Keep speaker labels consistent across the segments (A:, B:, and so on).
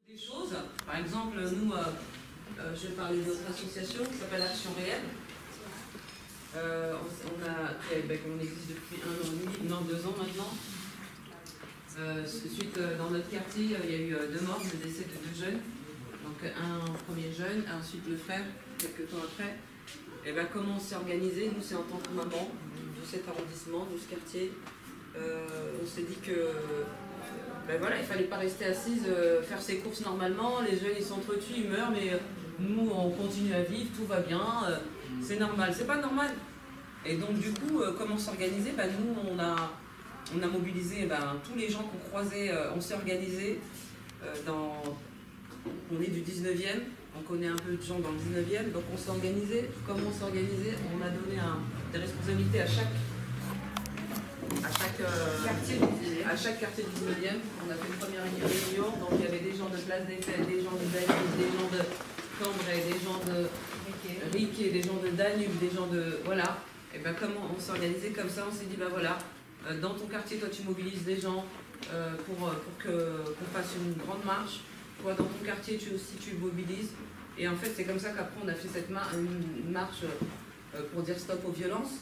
A: Des choses, par exemple, nous, je vais parler de notre association qui s'appelle Action Réelle. On existe depuis 1 an et demi, non 2 ans maintenant. Suite, dans notre quartier, il y a eu 2 morts, le décès de 2 jeunes. Donc un premier jeune, ensuite le frère, quelques temps après. Et ben, comment on s'est organisé? Nous, c'est en tant que maman de cet arrondissement, de ce quartier. On s'est dit que ben voilà, il ne fallait pas rester assise, faire ses courses normalement. Les jeunes, ils s'entretuent, ils meurent, mais nous, on continue à vivre, tout va bien. C'est normal. C'est pas normal. Et donc, du coup, comment s'organiser? Ben, nous, on a mobilisé tous les gens qu'on croisait, on s'est organisé. On est du 19e, on connaît un peu de gens dans le 19e, donc on s'est organisé. Comment on s'est organisé? On a donné des responsabilités à chaque quartier du 19e. On a fait une première réunion, donc il y avait des gens de Place des Fêtes, des gens de Danube, des gens de Cambrai, des gens de Riquet, des gens de Danube, des gens de... Voilà. Et ben comment on s'est organisé comme ça? On s'est dit, ben voilà, dans ton quartier, toi tu mobilises des gens pour qu'on fasse une grande marche. Toi, dans ton quartier, tu mobilises. Et en fait, c'est comme ça qu'après, on a fait une marche pour dire stop aux violences.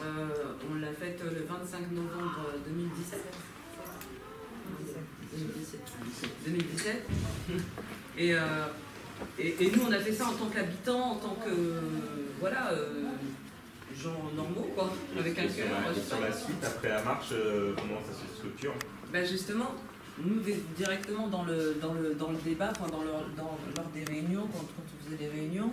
A: On l'a faite le 25 novembre 2017. Et nous, on a fait ça en tant qu'habitants, en tant que voilà, gens normaux, quoi, avec un cœur.
B: Sur la suite, après la marche, comment ça se structure? Ben
A: justement, nous, directement dans le débat, lors des réunions, quand on faisait des réunions,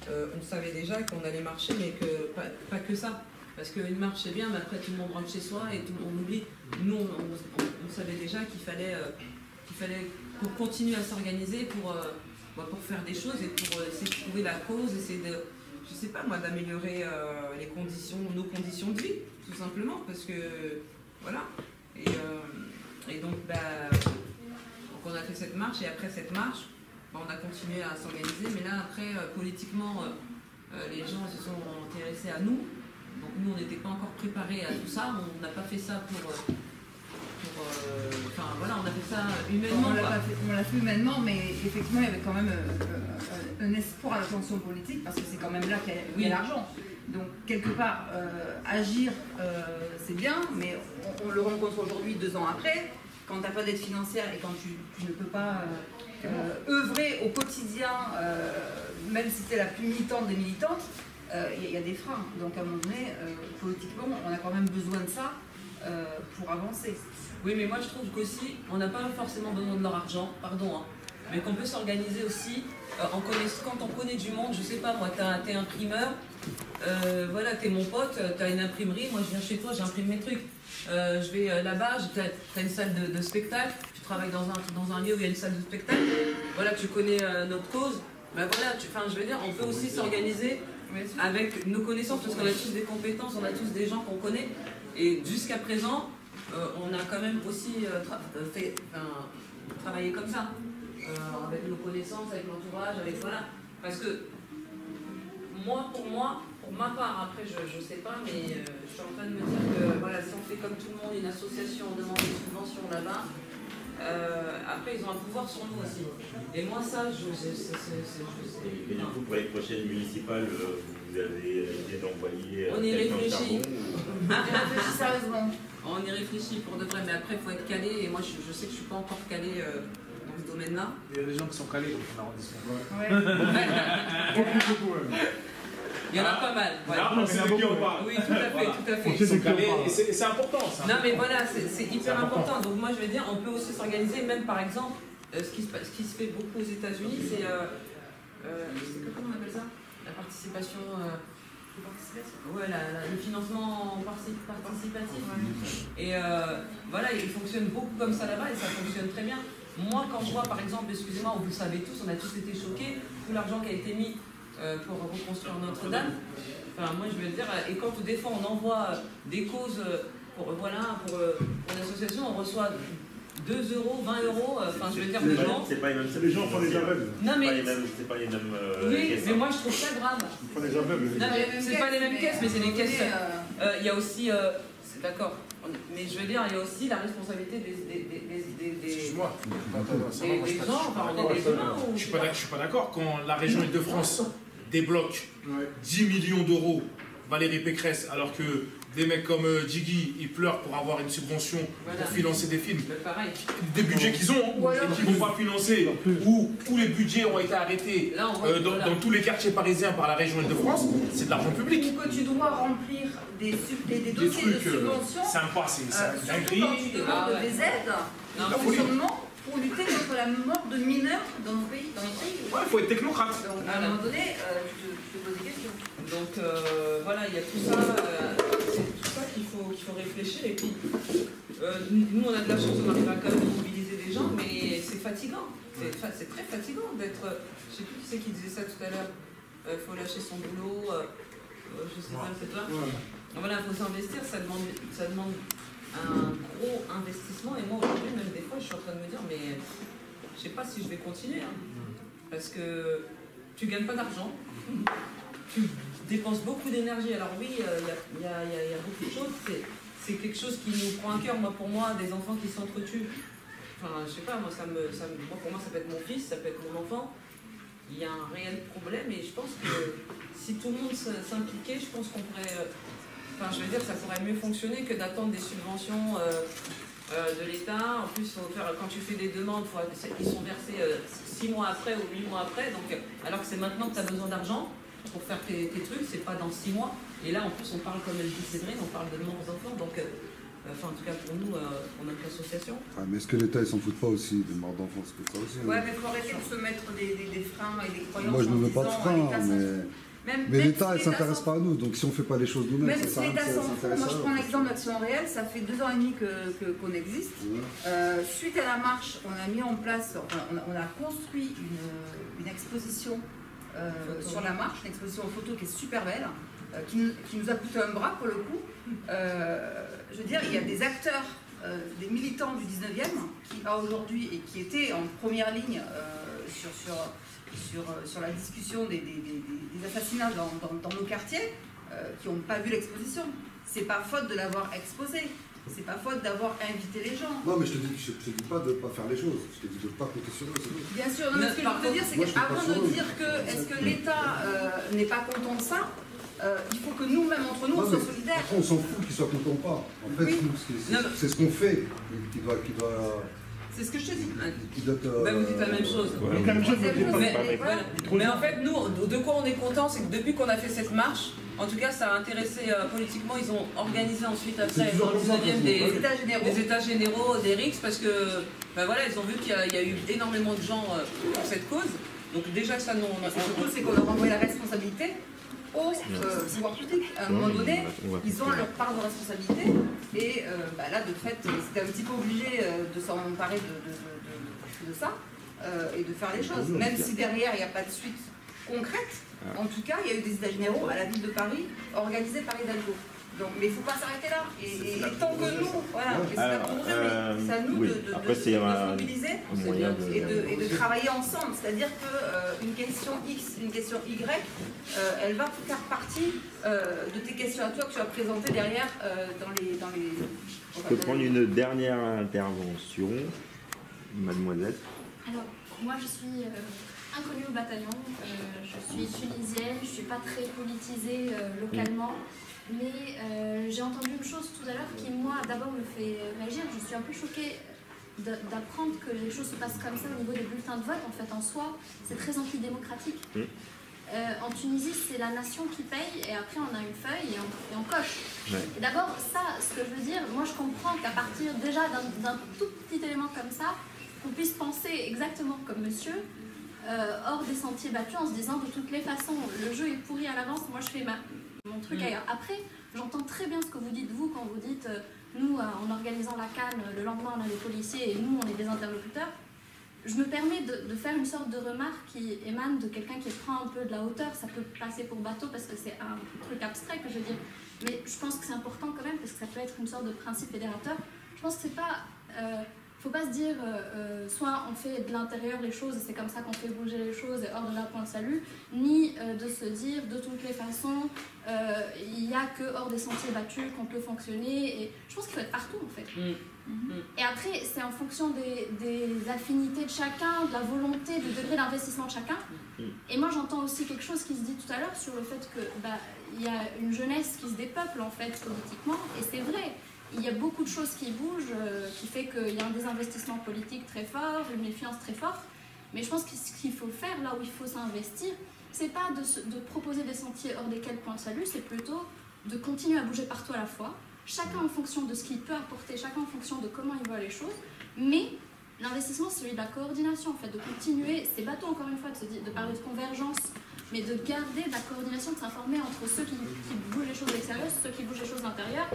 A: on savait déjà qu'on allait marcher, mais que pas que ça. Parce qu'une marche, c'est bien, mais après tout le monde rentre chez soi et tout le monde oublie. Nous, on savait déjà qu'il fallait qu'on continue à s'organiser pour faire des choses et pour essayer de trouver la cause, essayer de, je sais pas moi, d'améliorer nos conditions de vie, tout simplement. Parce que, voilà. Et donc, on a fait cette marche, et après cette marche, on a continué à s'organiser. Mais là, après, politiquement, les gens se sont intéressés à nous. Donc nous, on n'était pas encore préparés à tout ça. On n'a pas fait ça enfin voilà, on a fait ça humainement.
C: On l'a fait humainement, mais effectivement, il y avait quand même un espoir à l'attention politique, parce que c'est quand même là qu'il y a l'argent. Donc, quelque part, agir, c'est bien, mais on le rencontre aujourd'hui, 2 ans après, quand tu n'as pas d'aide financière et quand tu ne peux pas œuvrer au quotidien, même si tu es la plus militante des militantes, il y a des freins. Donc, à un moment donné, politiquement, on a quand même besoin de ça pour avancer.
A: Oui, mais moi, je trouve qu'aussi, on n'a pas forcément besoin de leur argent, pardon, hein, mais qu'on peut s'organiser aussi quand on connaît du monde. Je sais pas, moi, t'es imprimeur, voilà, t'es mon pote, t'as une imprimerie, moi je viens chez toi, j'imprime mes trucs. Je vais là-bas, t'as une salle de spectacle, tu travailles dans un lieu où il y a une salle de spectacle, voilà, tu connais notre cause, ben voilà, je veux dire, on peut aussi s'organiser avec nos connaissances, parce qu'on a tous des compétences, on a tous des gens qu'on connaît, et jusqu'à présent, on a quand même aussi travaillé comme ça, avec nos connaissances, avec l'entourage, voilà, parce que pour ma part, après je sais pas, mais je suis en train de me dire que voilà, si on fait comme tout le monde, une association, on demande des subventions là-bas, après ils ont un pouvoir sur nous aussi. Et moi ça, je sais.
B: Et du coup, pour les prochaines municipales, vous avez l'idée d'envoyer...
A: On y réfléchit.
C: On y réfléchit sérieusement.
A: On y réfléchit pour de vrai, mais après il faut être calé, et moi je sais que je suis pas encore calée dans ce domaine-là.
D: Il y a des gens qui sont calés dans l'arrondissement.
C: Beaucoup.
A: Il y en a pas mal. Voilà.
B: Non, c'est eux qui en parlent.
A: Oui, tout à fait, tout à fait.
D: Ils sont calés, et c'est important ça.
A: Non mais voilà, c'est hyper important. Donc moi je veux dire, on peut aussi s'organiser, même par exemple, ce qui se fait beaucoup aux États-Unis, c'est comment on appelle ça? La participation. Ouais, le financement participatif. Et voilà, il fonctionne beaucoup comme ça là-bas et ça fonctionne très bien. Moi, quand je vois, par exemple, excusez-moi, vous le savez tous, on a tous été choqués, tout l'argent qui a été mis pour reconstruire Notre-Dame. Enfin, moi, je veux dire, et quand des fois on envoie des causes pour une association, on reçoit 2 €, 20 €, enfin, je veux dire, des gens.
B: C'est pas les mêmes.
D: Les gens font des aveugles.
A: Non, mais.
B: C'est pas les mêmes.
A: Oui, mais moi, je trouve ça grave.
D: Ils font des aveugles.
A: Non, mais c'est pas les mêmes caisses, mais c'est les caisses. Il y a aussi c'est d'accord. Mais je veux dire, il y a aussi la responsabilité des
D: Excuse-moi.
A: gens, enfin, on est des humains.
D: Je suis pas d'accord. Quand la région Île-de-France débloque 10 millions d'euros Valérie Pécresse, alors que des mecs comme Jiggy, ils pleurent pour avoir une subvention pour financer des films.
A: Pareil.
D: Des budgets qu'ils ont, et qu'ils ne vont pas financer, ou les budgets ont été arrêtés
A: là,
D: dans tous les quartiers parisiens par la région Île-de-France, c'est de l'argent public.
C: Ou que tu dois remplir des dossiers de subvention,
D: sympa, c'est une dinguerie.
C: quand tu demandes des aides de fonctionnement pour lutter contre la mort de mineurs dans nos pays.
D: Ouais, il faut être technocrate.
C: Donc à un moment donné, tu te poses des questions.
A: Donc voilà, il y a tout ça, c'est tout ça qu'il faut réfléchir. Et puis, nous, on a de la chance, on arrive à quand même mobiliser des gens, mais c'est fatigant. C'est très fatigant d'être. Je sais plus qui c'est qui disait ça tout à l'heure. Il faut lâcher son boulot. Je sais pas, c'est toi. Voilà, il faut s'investir, ça demande un gros investissement. Et moi, aujourd'hui, même des fois, je suis en train de me dire, mais je sais pas si je vais continuer. Hein, parce que tu gagnes pas d'argent. Tu dépenses beaucoup d'énergie. Alors oui, il y a beaucoup de choses. C'est quelque chose qui nous prend à cœur. Moi, pour moi, des enfants qui s'entretuent. Enfin, je sais pas, moi, pour moi, ça peut être mon fils, ça peut être mon enfant. Il y a un réel problème et je pense que si tout le monde s'impliquait, je pense qu'on pourrait. Enfin, je veux dire, ça pourrait mieux fonctionner que d'attendre des subventions de l'État. En plus, quand tu fais des demandes, ils sont versés 6 mois après ou 8 mois après. Donc, alors que c'est maintenant que tu as besoin d'argent pour faire tes trucs, c'est pas dans 6 mois. Et là, en plus, on parle, comme elle dit Séverine, on parle de morts enfants. Donc, en tout cas, pour nous, pour notre association.
E: Ah, mais est-ce que l'État, il s'en fout pas aussi des morts d'enfants? C'est ça aussi.
C: Ouais, mais il faut arrêter de se mettre des freins et des croyances.
E: Moi, je ne veux pas de freins, mais l'État, il ne s'intéresse pas à nous. Donc, si on ne fait pas les choses nous-mêmes,
C: même si l'État s'en fout, moi je prends l'exemple d'Action Réelle, ça fait 2 ans et demi qu'on existe. Suite à la marche, on a mis en place, on a construit une exposition sur la marche, une exposition photo qui est super belle, qui nous a coûté un bras pour le coup. Je veux dire, il y a des acteurs, des militants du 19e qui aujourd'hui et qui étaient en première ligne sur la discussion des assassinats dans nos quartiers, qui n'ont pas vu l'exposition. C'est pas faute de l'avoir exposé. C'est pas faute d'avoir invité les gens.
E: Non, mais je te dis pas de ne pas faire les choses. Je te dis de ne pas compter sur eux.
C: Bien sûr, non, mais ce que je veux te dire, c'est qu'avant de dire que est-ce que l'État n'est pas content de ça, il faut que nous-mêmes, entre nous, on soit solidaires.
E: Après, on s'en fout qu'ils soient contents ou pas. En fait, c'est ce qu'on fait qui doit.
A: C'est ce que je te dis.
E: Vous
A: dites la même chose. Mais en fait, nous, de quoi on est content, c'est que depuis qu'on a fait cette marche, en tout cas, ça a intéressé politiquement. Ils ont organisé ensuite après dans le 19e des états généraux, des RICS, parce que voilà, ils ont vu qu'il y a eu énormément de gens pour cette cause. Donc déjà, ça nous.
C: Surtout, c'est qu'on leur a envoyé la responsabilité au pouvoir public. À un moment donné, ils ont leur part de responsabilité. Et là, de fait, c'était un petit peu obligé de s'en emparer de ça et de faire les choses. Même si derrière, il n'y a pas de suite concrète. En tout cas, il y a eu des états généraux à la ville de Paris organisés par Hidalgo. Donc, mais il ne faut pas s'arrêter là. Et tant que nous, voilà, c'est à nous de se mobiliser et de travailler ensemble. C'est-à-dire qu'une question X, une question Y, elle va faire partie de tes questions à toi que tu as présentées derrière dans les...
B: Je peux prendre une dernière intervention, mademoiselle.
F: Alors, moi je suis inconnue au bataillon, je suis tunisienne, je ne suis pas très politisée localement. Mais j'ai entendu une chose tout à l'heure qui, moi, d'abord me fait réagir. Je suis un peu choquée d'apprendre que les choses se passent comme ça au niveau des bulletins de vote. En fait, en soi, c'est très antidémocratique. En Tunisie, c'est la nation qui paye et après, on a une feuille et on coche. Et d'abord, ça, ce que je veux dire, moi, je comprends qu'à partir déjà d'un tout petit élément comme ça, on puisse penser exactement comme monsieur, hors des sentiers battus, en se disant de toutes les façons, le jeu est pourri à l'avance, moi, je fais mon truc ailleurs. Après, j'entends très bien ce que vous dites, vous, quand vous dites nous, en organisant la CAN, le lendemain, on a les policiers et nous, on est des interlocuteurs. Je me permets de faire une sorte de remarque qui émane de quelqu'un qui prend un peu de la hauteur. Ça peut passer pour bateau parce que c'est un truc abstrait que je veux dire. Mais je pense que c'est important quand même parce que ça peut être une sorte de principe fédérateur. Je pense que c'est pas faut pas se dire soit on fait de l'intérieur les choses et c'est comme ça qu'on fait bouger les choses et hors de là point de salut, ni de se dire de toutes les façons il n'y a que hors des sentiers battus qu'on peut fonctionner. Et je pense qu'il faut être partout en fait. Et après c'est en fonction des affinités de chacun, de la volonté, du degré d'investissement de chacun. Et moi j'entends aussi quelque chose qui se dit tout à l'heure sur le fait que il y a une jeunesse qui se dépeuple en fait politiquement, et c'est vrai. Il y a beaucoup de choses qui bougent, qui fait qu'il y a un désinvestissement politique très fort, une méfiance très forte. Mais je pense que ce qu'il faut faire, là où il faut s'investir, c'est pas de proposer des sentiers hors desquels point de salut, c'est plutôt de continuer à bouger partout à la fois, chacun en fonction de ce qu'il peut apporter, chacun en fonction de comment il voit les choses. Mais l'investissement, c'est celui de la coordination, en fait, de continuer, c'est bateau encore une fois de parler de convergence, mais de garder de la coordination, de s'informer entre ceux qui bougent les choses à l'extérieur, ceux qui bougent les choses à l'intérieur,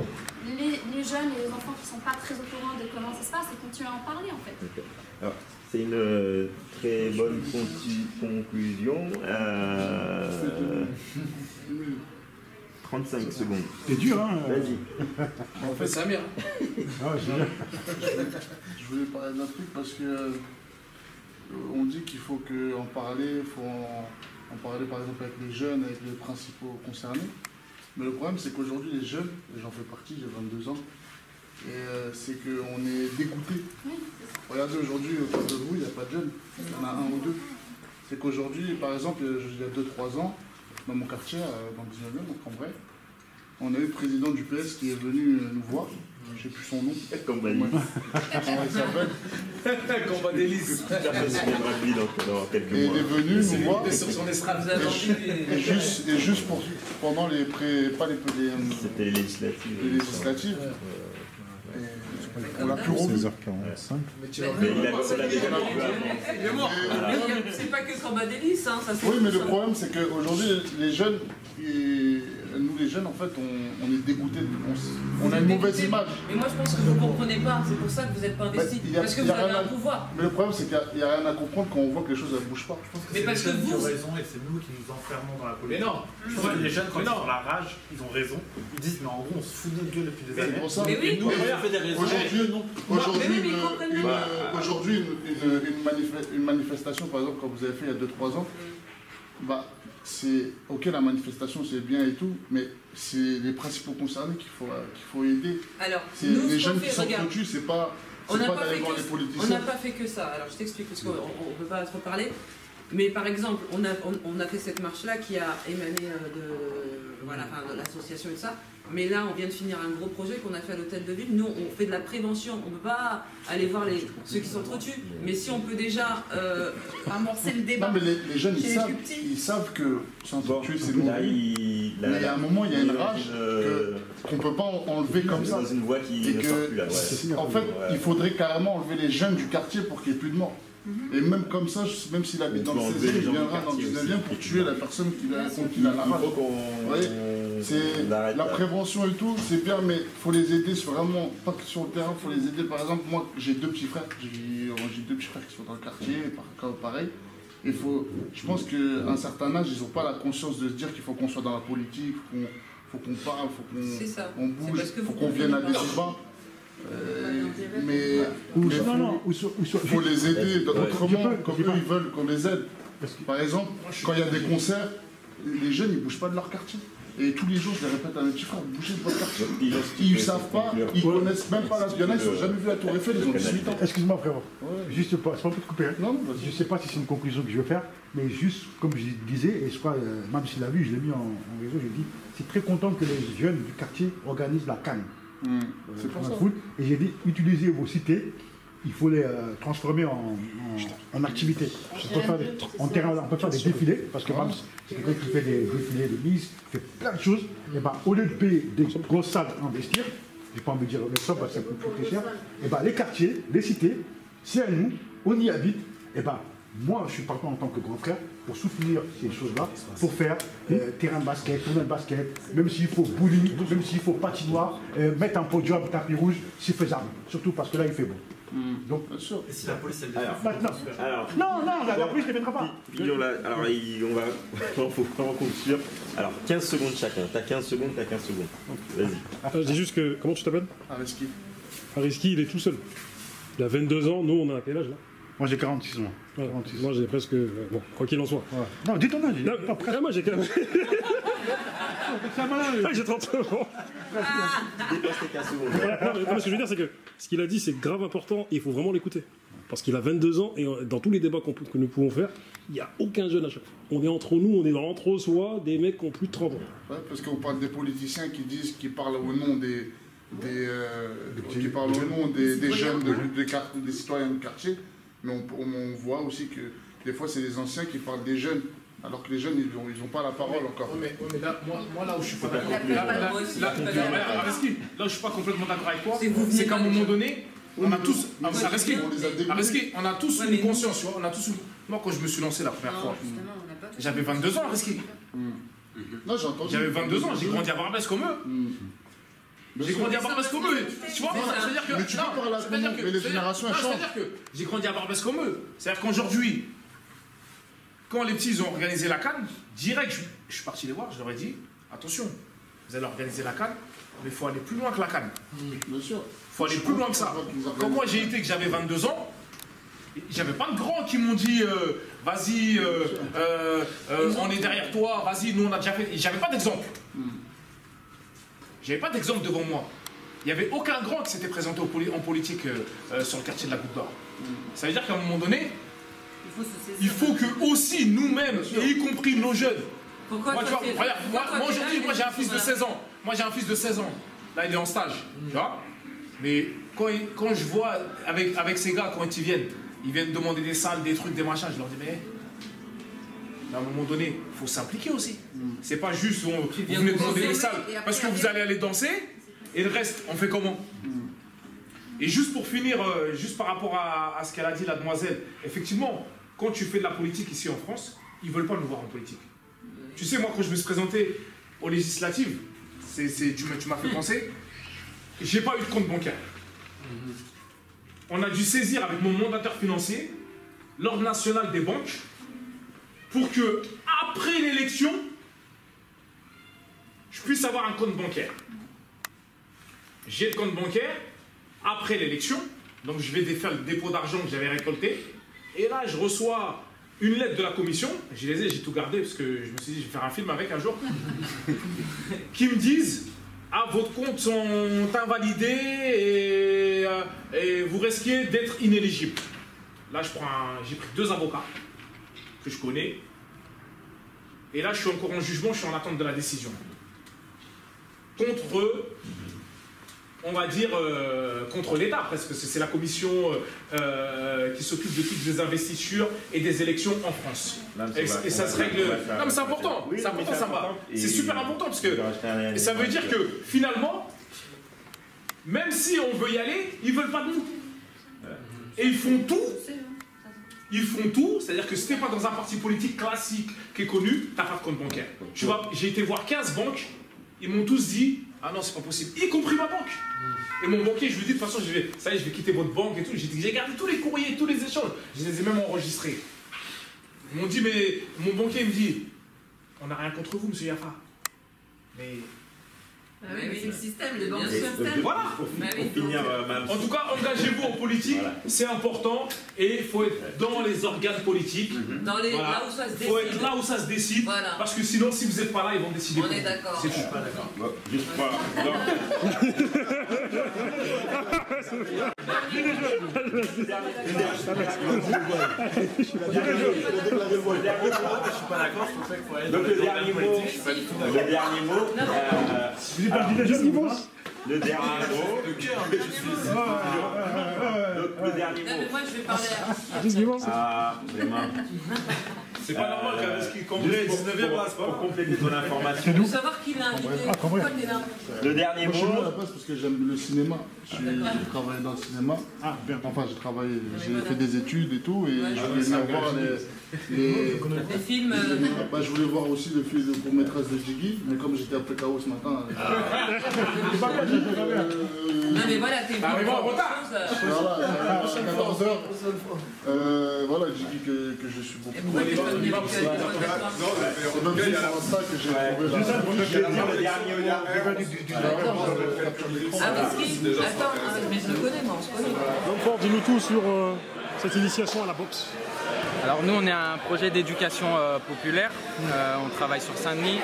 F: les jeunes et les enfants qui ne sont pas très au courant de comment ça se passe, et continuer à en parler en fait.
B: Okay. Alors, c'est une très bonne conclusion. 35 secondes.
G: C'est dur, hein.
B: Vas-y.
D: En fait, Samir.
H: Je voulais parler d'un truc parce que on dit qu'il faut en parler, en parler par exemple avec les jeunes, avec les principaux concernés. Mais le problème c'est qu'aujourd'hui les jeunes, et j'en fais partie, j'ai 22 ans, et c'est qu'on est dégoûtés. Regardez aujourd'hui autour de vous, il n'y a pas de jeunes, il y en a un ou deux. C'est qu'aujourd'hui, par exemple, il y a 2-3 ans, dans mon quartier, dans le 19e, en vrai, on a eu le président du PS qui est venu nous voir. Je ne sais plus son nom.
B: Comment il
H: s'appelle
D: Combat d'hélice.
B: dans quelques mois.
H: Et il est venu nous voir.
D: Sur son estrade.
H: Et juste pendant les
B: C'était les législatives.
H: Les législatives. On l'a plus revu.
E: 16h45.
B: Il a déjà avant.
D: Il est mort.
A: C'est pas que combat d'hélice, hein, ça c'est.
H: Oui, mais le problème c'est qu'aujourd'hui, les jeunes, nous les jeunes, en fait, on est dégoûtés. On a une mauvaise image.
A: Mais moi je pense que vous ne comprenez pas, c'est pour ça que vous n'êtes pas investi. Parce que vous avez un pouvoir.
H: Mais le problème c'est qu'il n'y a rien à comprendre quand on voit que les choses ne bougent pas.
I: Mais parce que vous avez raison et c'est nous qui nous enfermons dans la politique.
D: Mais non.
I: Je pense que les jeunes, quand ils ont la rage, ils ont raison. Ils disent, mais en gros, on se fout de notre gueule depuis des années.
H: C'est pour ça.
A: Mais oui.
I: Nous, on fait des raisons.
H: Aujourd'hui, une manifestation, par exemple, comme vous avez fait il y a 2-3 ans, c'est ok, la manifestation c'est bien et tout, mais c'est les principaux concernés qu'il faut aider.
A: Alors,
H: les jeunes qui sont foutus, c'est pas d'aller voir les politiciens.
A: On n'a pas fait que ça. Alors je t'explique parce qu'on ne peut pas trop parler. Mais par exemple, on a fait cette marche-là qui a émané de l'association et tout ça. Mais là, on vient de finir un gros projet qu'on a fait à l'hôtel de ville. Nous, on fait de la prévention. On ne peut pas aller voir ceux qui sont trop tués. Mais si on peut déjà amorcer le débat.
H: Non, mais les jeunes, ils savent que s'entretuer, c'est bon. Mais il y a un moment, il y a une rage qu'on ne peut pas enlever comme ça.
B: Dans une voie qui ne sort plus là.
H: En fait, il faudrait carrément enlever les jeunes du quartier pour qu'il n'y ait plus de morts. Et même comme ça, même s'il habite dans le 16e, il viendra dans le 19e pour tuer la personne qui a la rage. La prévention et tout, c'est bien, mais il faut les aider vraiment, pas que sur le terrain, il faut les aider. Par exemple, moi, j'ai 2 petits frères, j'ai 2 petits frères qui sont dans le quartier, pareil. Je pense qu'à un certain âge, ils n'ont pas la conscience de se dire qu'il faut qu'on soit dans la politique, il faut qu'on parle, il faut qu'on bouge, il faut qu'on vienne à des débats. Mais il faut les aider autrement, comme eux ils veulent qu'on les aide. Par exemple, quand il y a des concerts, les jeunes ils ne bougent pas de leur quartier. Et tous les jours je les répète à mes petits frères, bougez de votre quartier. Ils ne savent pas, ils ne connaissent même pas. Il y en a qui n'ont jamais vu la Tour Eiffel, ils ont 18 ans.
G: Excuse-moi frérot, juste pas, c'est pas pour te couper.
H: Non,
G: je ne sais pas si c'est une conclusion que je veux faire, mais juste comme je disais, et je crois, même s'il l'a vu, je l'ai mis en réseau, j'ai dit, c'est très content que les jeunes du quartier organisent la canne.
H: C'est pour ça.
G: Et j'ai dit, utilisez vos cités, il faut les transformer en activité. On peut faire des défilés, parce que même c'est quelqu'un qui fait des défilés de mise, fait plein de choses. Et au lieu de payer des grosses salles à investir, je n'ai pas envie de dire le somme parce que ça coûte plus très cher, les quartiers, les cités, c'est à nous, on y habite, moi je suis partant en tant que grand frère pour soutenir ces choses-là, pour faire terrain de basket, tournoi de basket, même s'il faut bowling, même s'il faut patinoire, mettre un podium, tapis rouge, c'est faisable. Surtout parce que là il fait beau. Donc, bien sûr.
I: Et si la police elle
G: la police ne les mettra pas.
B: Alors on faut vraiment conclure. Alors 15 secondes chacun. T'as 15 secondes. Vas-y.
J: Je dis juste que, comment tu t'appelles?
H: Ariski.
J: Ariski, il est tout seul. Il a 22 ans, nous on a quel âge là?
G: Moi j'ai 46 ans.
J: Ouais. 46. Moi j'ai presque... bon, quoi qu'il en soit.
G: Ouais. Non, dis ton âge.
J: Moi j'ai quand même... j'ai 39 ans. Ce que je veux dire, c'est que ce qu'il a dit, c'est grave important et il faut vraiment l'écouter. Parce qu'il a 22 ans et dans tous les débats que nous pouvons faire, il n'y a aucun jeune à chaque fois. On est entre nous, on est entre soi, des mecs qui ont plus de 30 ans.
H: Ouais, parce qu'on parle des politiciens qui parlent au nom des jeunes, des citoyens de quartier. Mais on voit aussi que des fois, c'est les anciens qui parlent des jeunes. Alors que les jeunes, ils n'ont pas la parole encore.
D: Mais là, moi, là où je suis pas d'accord, là où je suis pas complètement d'accord avec toi, c'est qu'à un moment donné, on a tous, on a tous une conscience, tu vois, on a tous. Moi, quand je me suis lancé la première fois, j'avais 22 ans, Reski. J'avais 22 ans, j'ai grandi à Barbès comme eux. J'ai grandi à Barbès comme eux. Tu vois, c'est-à-dire que.
H: Mais tu peux parler mais les générations changent.
D: C'est-à-dire que j'ai grandi à Barbès comme eux. C'est-à-dire qu'aujourd'hui, quand les petits ont organisé la CAN, direct, je suis parti les voir, je leur ai dit, attention, vous allez organiser la CAN, mais il faut aller plus loin que la CAN.
H: Bien sûr.
D: Il faut aller plus loin que ça. Quand moi j'ai été, que j'avais 22 ans, j'avais pas de grands qui m'ont dit, vas-y, on est derrière toi, vas-y, nous on a déjà fait. J'avais pas d'exemple. J'avais pas d'exemple devant moi. Il n'y avait aucun grand qui s'était présenté en politique sur le quartier de la Goutte d'Or. Ça veut dire qu'à un moment donné, il faut que aussi nous-mêmes, et y compris nos jeunes. Pourquoi moi, aujourd'hui, moi j'ai un fils de 16 ans. Moi j'ai un fils de 16 ans. Là il est en stage. Tu vois. Mais quand je vois avec ces gars, quand ils viennent demander des salles, des trucs, des machins, je leur dis mais à un moment donné, il faut s'impliquer aussi. C'est pas juste vous venez demander des salles parce que vous allez aller danser et le reste, on fait comment? Et juste pour finir, juste par rapport à ce qu'elle a dit la demoiselle, effectivement, quand tu fais de la politique ici en France, ils ne veulent pas nous voir en politique. Tu sais, moi, quand je me suis présenté aux législatives, tu m'as fait penser, j'ai pas eu de compte bancaire. On a dû saisir avec mon mandataire financier l'ordre national des banques pour que, après l'élection, je puisse avoir un compte bancaire. J'ai le compte bancaire après l'élection, donc je vais faire le dépôt d'argent que j'avais récolté, et là je reçois une lettre de la commission, j'ai tout gardé parce que je me suis dit je vais faire un film avec un jour, qui me disent ah vos comptes sont invalidés et vous risquez d'être inéligible. Là j'ai pris 2 avocats que je connais, et là je suis encore en jugement, je suis en attente de la décision. Contre on va dire, contre l'État, presque. C'est la commission qui s'occupe de toutes les investitures et des élections en France. Et ça se règle... Non, mais c'est important. C'est important, ça va. C'est super important, parce que ça veut dire que, finalement, même si on veut y aller, ils ne veulent pas de nous. Et ils font tout. Ils font tout, c'est-à-dire que si tu n'es pas dans un parti politique classique qui est connu, tu n'as pas de compte bancaire. Tu vois, j'ai été voir 15 banques, ils m'ont tous dit ah non, c'est pas possible, y compris ma banque. Et mon banquier, je lui dis de toute façon, ça y est, je vais quitter votre banque et tout. J'ai gardé tous les courriers, tous les échanges. Je les ai même enregistrés. Ils m'ont dit, mais mon banquier me dit, on n'a rien contre vous, monsieur Yafa. Mais.
A: Ah oui, c'est le système, les banques système.
D: Voilà. En tout cas, engagez-vous en politique, voilà. C'est important et il faut être dans les organes politiques.
A: Dans les, voilà. Là où ça se décide.
D: Il faut être là où ça se décide, voilà. Parce que sinon, si vous n'êtes pas là, ils vont décider.
A: On est d'accord.
D: Je ne suis pas d'accord.
B: Non, juste pas. Donc le dernier mot. Le dernier mot. Le dernier mot. Le dernier mot.
A: Moi je vais parler à...
D: C'est pas normal quand vous êtes 19e place.
B: Pour compléter ton information.
A: Il faut savoir qui l'a invité.
B: Le dernier mot.
H: Je suis venu à la base parce que j'aime le cinéma. J'ai travaillé dans le cinéma. Ah, bien. Enfin, j'ai fait des études et tout. Et je voulais venir voir les films. Je voulais voir aussi le film de court-métrage de Jiggy. Mais comme j'étais à PKO ce matin.
A: Non, mais voilà, t'es
D: arrivé en retard.
H: Voilà, à 14h. Voilà, Jiggy que je suis beaucoup. C'est même sur ça que j'ai trouvé
B: le dernier mot.
A: Attends, mais je le connais, moi, on se connaît.
J: Donc fort, dis-nous tout sur cette initiation à la boxe.
K: Alors nous, on est un projet d'éducation populaire. On travaille sur Saint-Denis.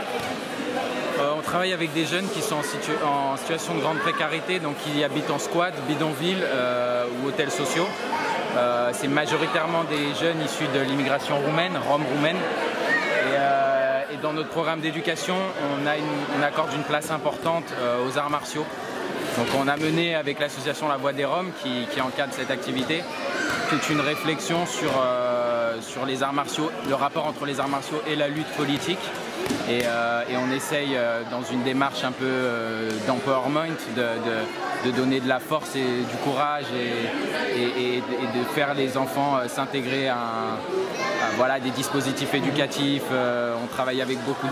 K: On travaille avec des jeunes qui sont en situation de grande précarité, donc qui habitent en squat, bidonville ou hôtels sociaux. C'est majoritairement des jeunes issus de l'immigration roumaine, roumaine. Et dans notre programme d'éducation, on accorde une place importante aux arts martiaux. Donc on a mené avec l'association La Voix des Roms, qui encadre cette activité, toute une réflexion sur les arts martiaux, le rapport entre les arts martiaux et la lutte politique. Et on essaye, dans une démarche un peu d'empowerment, de donner de la force et du courage et de faire les enfants s'intégrer à voilà, des dispositifs éducatifs. On travaille avec beaucoup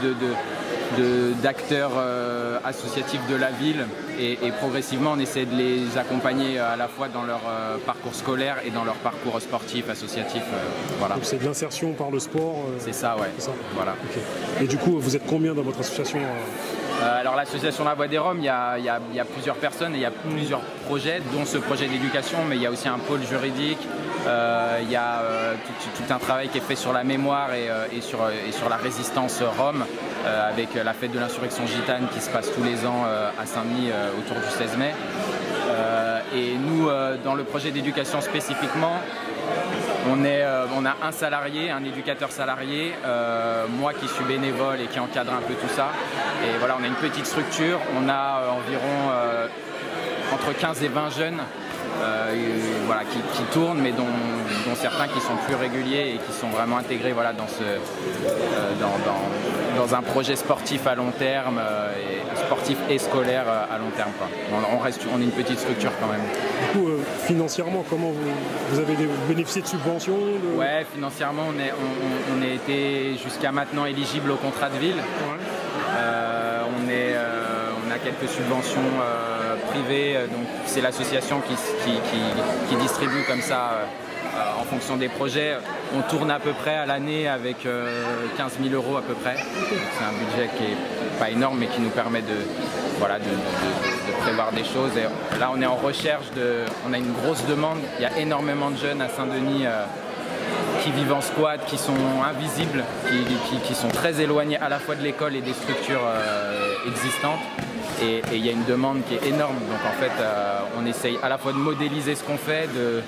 K: d'acteurs associatifs de la ville et progressivement on essaie de les accompagner à la fois dans leur parcours scolaire et dans leur parcours sportif, associatif. Voilà.
J: Donc c'est de l'insertion par le sport.
K: C'est ça, ouais.
J: Ça.
K: Voilà.
J: Okay. Et du coup, vous êtes combien dans votre association
K: Alors l'association La Voix des Roms, il y a plusieurs personnes et il y a plusieurs projets, dont ce projet d'éducation, mais il y a aussi un pôle juridique. Il y a tout un travail qui est fait sur la mémoire et sur la résistance rome, avec la fête de l'insurrection gitane qui se passe tous les ans à Saint-Denis autour du 16 mai. Et nous, dans le projet d'éducation spécifiquement, on a un salarié, un éducateur salarié, moi qui suis bénévole et qui encadre un peu tout ça. Et voilà, on a une petite structure, on a environ entre 15 et 20 jeunes voilà, qui tournent, mais dont certains qui sont plus réguliers et qui sont vraiment intégrés voilà, dans un projet sportif à long terme, sportif et scolaire à long terme. Quoi. On est une petite structure quand même.
J: Du coup, financièrement, comment vous avez bénéficié de subventions
K: Ouais, financièrement, on a été jusqu'à maintenant éligible au contrat de ville. Ouais. On a quelques subventions privées, donc c'est l'association qui distribue comme ça en fonction des projets. On tourne à peu près à l'année avec 15 000 € à peu près. C'est un budget qui n'est pas énorme mais qui nous permet de prévoir des choses. Et là on est en recherche, on a une grosse demande, il y a énormément de jeunes à Saint-Denis qui vivent en squat, qui sont invisibles, qui sont très éloignés à la fois de l'école et des structures existantes. Et il y a une demande qui est énorme. Donc en fait, on essaye à la fois de modéliser ce qu'on fait, de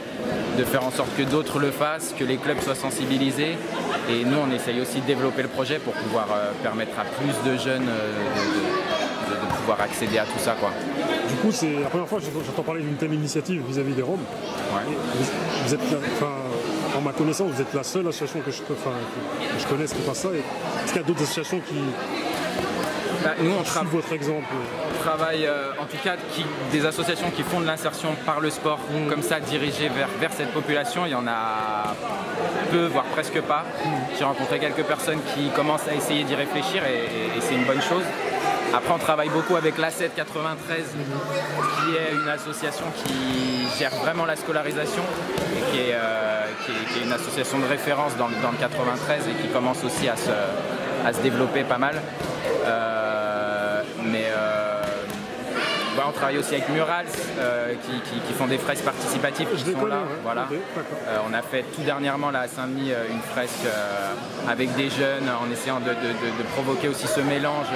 K: faire en sorte que d'autres le fassent, que les clubs soient sensibilisés. Et nous, on essaye aussi de développer le projet pour pouvoir permettre à plus de jeunes de pouvoir accéder à tout ça, quoi.
J: Du coup, c'est la première fois que j'entends parler d'une telle initiative vis-à-vis des Roms. Ouais. Vous êtes, en ma connaissance, vous êtes la seule association que je connaisse qui fasse ça. Est-ce qu'il y a d'autres associations qui
K: nous, on
J: suivent votre exemple?
K: On travaille, en tout cas, des associations qui font de l'insertion par le sport, comme ça, dirigées vers cette population. Il y en a peu, voire presque pas. J'ai rencontré quelques personnes qui commencent à essayer d'y réfléchir et c'est une bonne chose. Après, on travaille beaucoup avec l'A7 93, qui est une association qui gère vraiment la scolarisation et qui est une association de référence dans le 93 et qui commence aussi à se développer pas mal. On travaille aussi avec Murals, qui font des fresques participatives qui sont là. Ouais. Voilà. Okay, on a fait tout dernièrement là, à Saint-Denis une fresque avec des jeunes en essayant de provoquer aussi ce mélange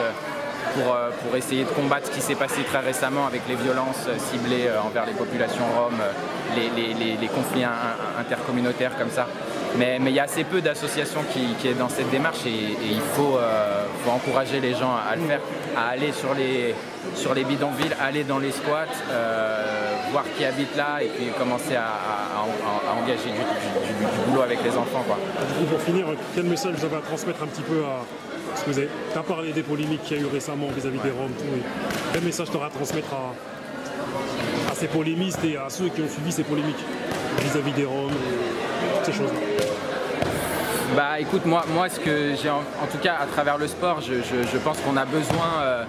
K: pour essayer de combattre ce qui s'est passé très récemment avec les violences ciblées envers les populations roms, les conflits intercommunautaires comme ça. Mais il y a assez peu d'associations qui est dans cette démarche et il faut encourager les gens à le faire, à aller sur les bidonvilles, aller dans les squats, voir qui habite là et puis commencer à engager du boulot avec les enfants, quoi.
J: Du coup, pour finir, quel message vous avez à transmettre un petit peu à... Parce que tu as parlé des polémiques qu'il y a eu récemment vis-à-vis des Roms, quel message tu auras à transmettre à ces polémistes et à ceux qui ont suivi ces polémiques vis-à-vis des Roms et toutes ces choses-là?
K: Bah écoute, moi ce que j'ai en tout cas à travers le sport, je pense qu'on a besoin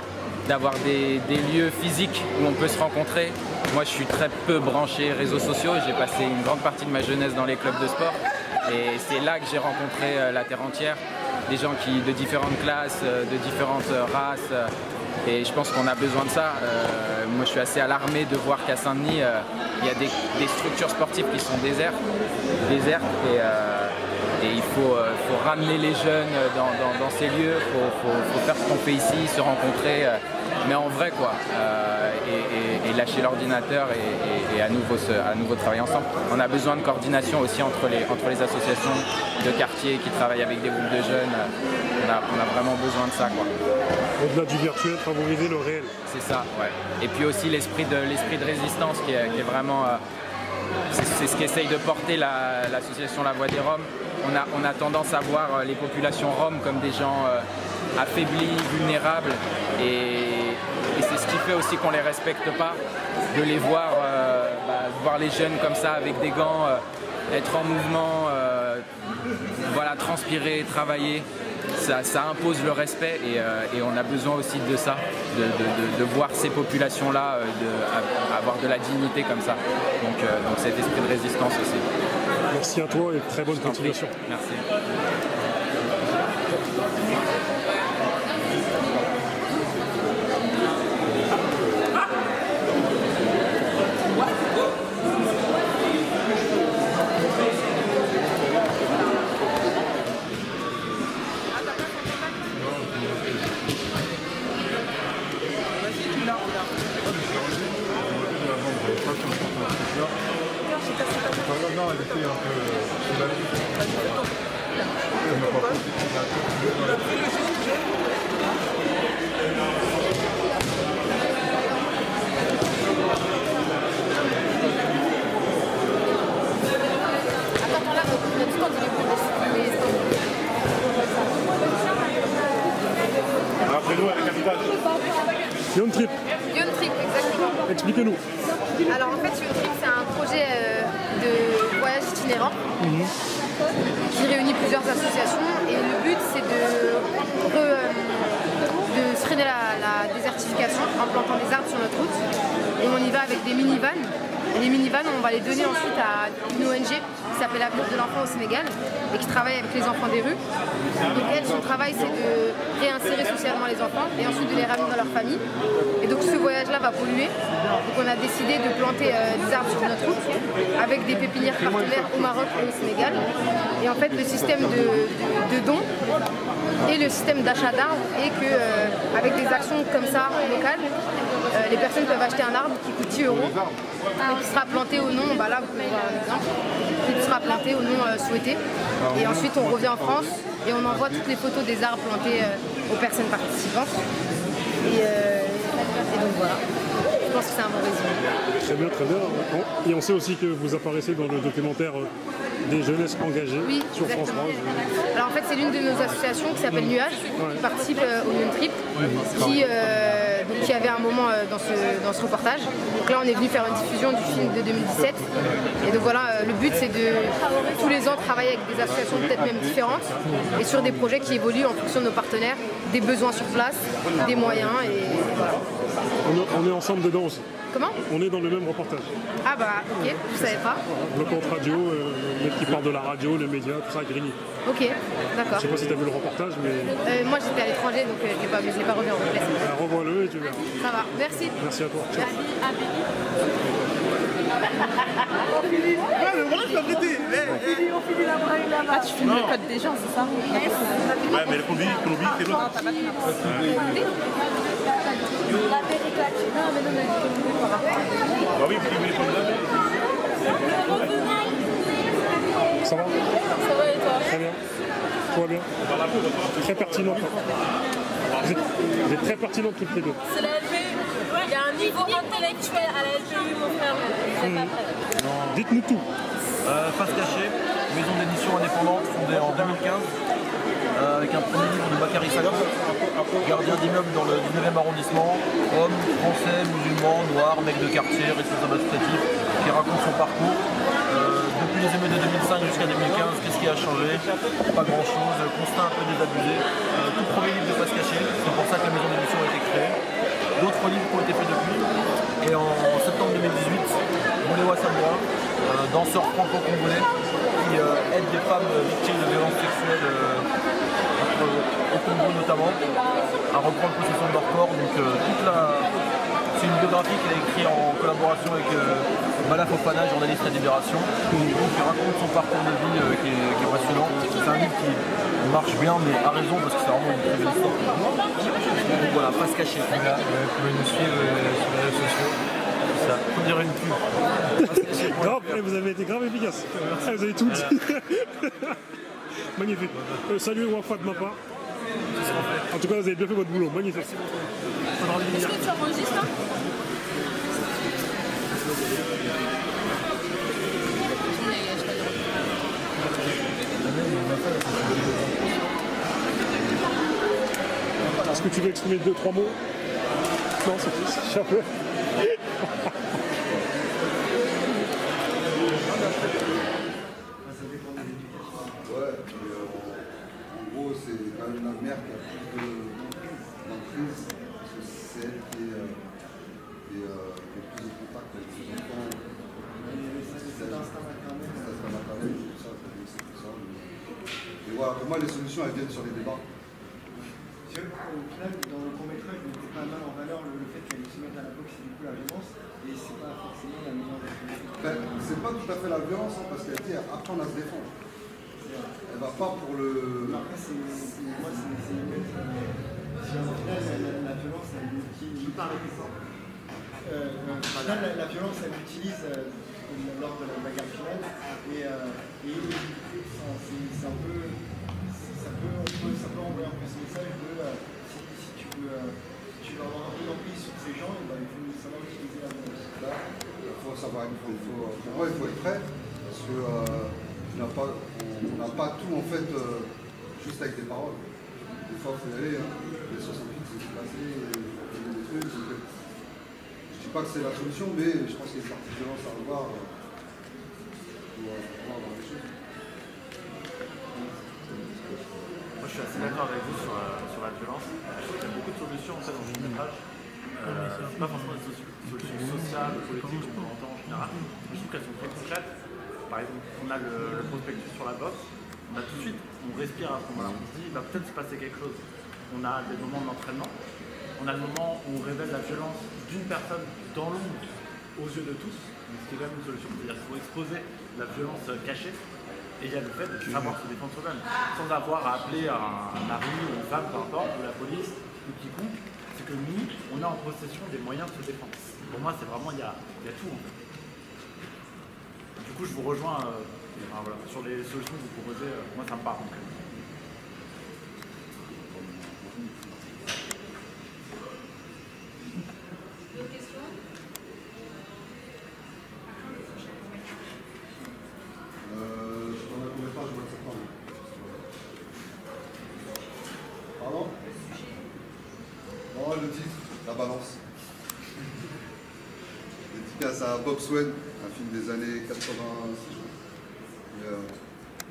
K: d'avoir des lieux physiques où on peut se rencontrer. Moi je suis très peu branché réseaux sociaux, j'ai passé une grande partie de ma jeunesse dans les clubs de sport et c'est là que j'ai rencontré la terre entière, des gens de différentes classes, de différentes races et je pense qu'on a besoin de ça. moi je suis assez alarmé de voir qu'à Saint-Denis, il y a des structures sportives qui sont désertes et il faut ramener les jeunes dans ces lieux, il faut faire ce qu'on fait ici, se rencontrer, mais en vrai quoi, et lâcher l'ordinateur et à nouveau travailler ensemble. On a besoin de coordination aussi entre les associations de quartier qui travaillent avec des groupes de jeunes, on a vraiment besoin de ça quoi.
J: Au-delà du virtuel, favoriser le réel.
K: C'est ça, ouais. Et puis aussi l'esprit de résistance qui est vraiment... c'est ce qu'essaye de porter l'association La Voix des Roms. On a tendance à voir les populations roms comme des gens affaiblis, vulnérables. Et c'est ce qui fait aussi qu'on ne les respecte pas. De les voir, voir les jeunes comme ça avec des gants, être en mouvement, voilà, transpirer, travailler. Ça impose le respect et on a besoin aussi de ça, de voir ces populations-là avoir de la dignité comme ça. Donc cet esprit de résistance aussi.
J: Merci à toi et très bonne continuation.
K: Merci.
L: Non, elle était un
J: Rappelez-nous avec un visage. Young Trip.
M: Young Trip, exactement.
J: Expliquez-nous.
M: Alors en fait, Young Trip, c'est un projet de voyage itinérant qui réunit plusieurs associations et le but c'est de freiner la désertification en plantant des arbres sur notre route et on y va avec des minivans. Et les minivans, on va les donner ensuite à une ONG qui s'appelle Avenir de l'enfant au Sénégal et qui travaille avec les enfants des rues. Donc elle, son travail, c'est de réinsérer socialement les enfants et ensuite de les ramener dans leur famille. Et donc ce voyage-là va polluer. Donc on a décidé de planter des arbres sur notre route avec des pépinières partenaires au Maroc et au Sénégal. Et en fait, le système de dons et le système d'achat d'arbres est qu'avec des actions comme ça locales, les personnes peuvent acheter un arbre qui coûte 10 € et qui sera planté au nom, là vous pouvez voir un exemple, qui sera planté au nom souhaité. Et ensuite on revient en France et on envoie toutes les photos des arbres plantés aux personnes participantes. Et donc voilà, je pense que c'est un bon résumé.
J: Très bien, très bien. Et on sait aussi que vous apparaissez dans le documentaire des jeunesses engagées sur France 3.
M: Alors en fait c'est l'une de nos associations qui s'appelle Nuage, qui participe au Young Trip, qui avait un moment dans ce reportage. Donc là on est venu faire une diffusion du film de 2017. Et donc voilà, le but c'est de tous les ans travailler avec des associations peut-être même différentes et sur des projets qui évoluent en fonction de nos partenaires, des besoins sur place, des moyens et voilà.
J: On est ensemble dedans aussi.
M: Comment?
J: On est dans le même reportage.
M: Ah bah ok, je savais pas.
J: Le compte radio, le mec qui parle de la radio, les médias, tout ça, Grigny.
M: Ok, d'accord.
J: Je sais pas si tu as vu le reportage, mais...
M: moi j'étais à l'étranger donc je l'ai pas revu en replay.
J: Revois-le et tu verras.
M: Ça va, merci.
J: Merci à toi. Ciao.
N: On finit la braille là-bas. Ah, tu filmes le code des gens, c'est ça?
B: Ouais, mais le conduit, c'est l'autre.
N: La vérité. Non, mais non, par rapport à...
B: Bah oui, vous voulez prendre
J: Ça va?
N: Ça va et toi?
J: Très bien. Tout va bien. Très pertinente. Vous êtes très pertinente toutes les deux.
N: C'est la LPU. Il y a un niveau intellectuel à la LPU, mon frère. C'est pas vrai.
J: Dites-nous tout.
O: Face cachée, maison d'édition indépendante fondée en 2015 avec un premier livre de Bakary Salam, gardien d'immeuble dans le 19e arrondissement, homme, français, musulman, noir, mec de quartier, responsable associatif, qui raconte son parcours. Depuis les émeutes de 2005 jusqu'à 2015, qu'est-ce qui a changé? Pas grand chose, constat un peu désabusé. Tout premier livre de Face cachée, c'est pour ça que la maison d'édition a été créée. D'autres livres qui ont été faits depuis. Et en septembre 2018, Bouléwa Samoa, danseur franco-congolais, qui aide des femmes victimes de violences sexuelles au Congo notamment, à reprendre possession de leur corps. Donc toute C'est une biographie qu'il a écrite en collaboration avec Bala Fofana, journaliste à Libération, qui raconte son parcours de vie qui est passionnant. C'est un livre qui marche bien, mais à raison, parce que c'est vraiment une très belle histoire. Donc voilà, Face Cachée. Voilà, vous pouvez nous suivre sur les réseaux sociaux. Ça, faut dire une pub.
J: Grave, vous avez été grave efficace. Vous avez tout dit. Magnifique. Salut Wafa de ma part. En tout cas, vous avez bien fait votre boulot. Magnifique.
N: Est-ce que tu enregistres hein?
J: Est-ce que tu veux exprimer 2-3 mots? Non, c'est plus. Chapeau.
E: En gros, c'est quand même la mère qui a plus d'emprise, parce que c'est elle qui est plus de contact avec ses enfants. C'est la maternelle, tout ça, c'est tout ça. Et voilà, pour moi, les solutions, elles viennent sur les débats.
P: Au final, dans le court-métrage, vous mettez pas mal en valeur le fait qu'elle se mette à la boxe et du coup la violence, et c'est pas forcément la meilleure des solutions.
E: C'est pas tout à fait la violence, hein, parce qu'elle dit apprendre à se défendre. Elle va pas pour le.
P: Après, moi, c'est une bête. Au final, la violence, elle l'utilise. Je parle avec ça. Au final, la violence, elle l'utilise lors de la bagarre finale, et c'est un peu. Ça peut envoyer un peu ce message de si tu veux avoir un peu d'emprise sur ces gens, ben, il faut savoir utiliser la violence.
E: Il faut savoir, pour moi, il faut être prêt, parce que on n'a pas tout en fait juste avec des paroles. Des fois, il faut y aller. Hein. Les 68, c'est passé, des trucs. Je ne dis pas que c'est la solution, mais je pense qu'il y a une partie de violence à revoir pour voir dans les choses.
I: Moi, je suis assez d'accord avec vous sur la violence. Je trouve qu'il y a beaucoup de solutions en fait, dans le court-métrage. C'est pas forcément des solutions sociales, politiques, comme on entend en général. Mais je trouve qu'elles sont très concrètes. Par exemple, on a le prospectus sur la boxe. On a tout de suite, on respire à ce moment-là. On se dit, il va peut-être se passer quelque chose. On a des moments d'entraînement. On a le moment où on révèle la violence d'une personne dans l'ombre aux yeux de tous. Donc, c'est quand même une solution. C'est-à-dire qu'il faut exposer la violence cachée. Et il y a le fait de savoir se défendre soi-même, sans avoir à appeler un mari ou une femme, peu importe, ou la police, ou quiconque. C'est que nous, on est en possession des moyens de se défendre. Pour moi, c'est vraiment, il y a tout en fait. Du coup, je vous rejoins voilà, sur les solutions que vous proposez. Moi, ça me parle. Donc.
N: D'autres questions?
E: Pardon? Le titre, La Balance. Dédicace à Bob Swain, un film des années 80.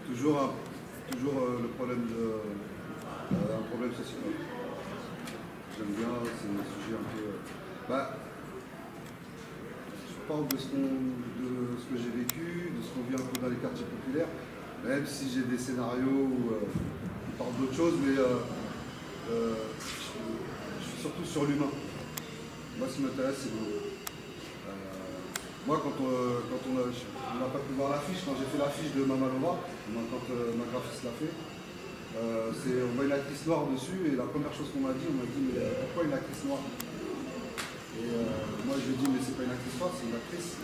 E: Toujours le problème un problème social. J'aime bien, c'est un sujet un peu. Je parle de ce que j'ai vécu, de ce qu'on vit un peu dans les quartiers populaires, même si j'ai des scénarios qui parlent d'autres choses, mais je suis surtout sur l'humain. Moi, ce qui m'intéresse, c'est l'humain. Moi, quand on n'a pas pu voir l'affiche, quand j'ai fait l'affiche de Mamalova, quand ma graphiste l'a fait, on voit une actrice noire dessus, et la première chose qu'on m'a dit, mais pourquoi une actrice noire? Et moi, je lui ai dit, mais c'est pas une actrice noire, c'est une actrice.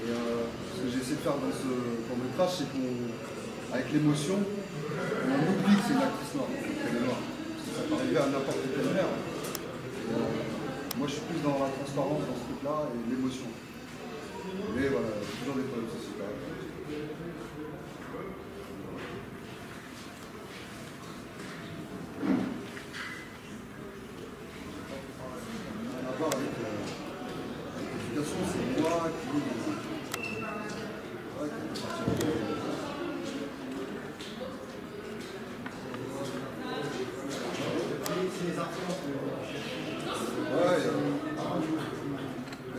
E: Et ce que j'ai essayé de faire dans ce court-métrage, c'est qu'avec l'émotion, on oublie que c'est une actrice noire, qu'elle est noire. Ça peut arriver à n'importe quelle mère. Moi, je suis plus dans la transparence dans ce truc-là et l'émotion. Mais voilà, toujours des problèmes sociaux. À voir avec l'éducation, c'est moi qui
P: c'est les influences que vous cherchez.
E: Ouais,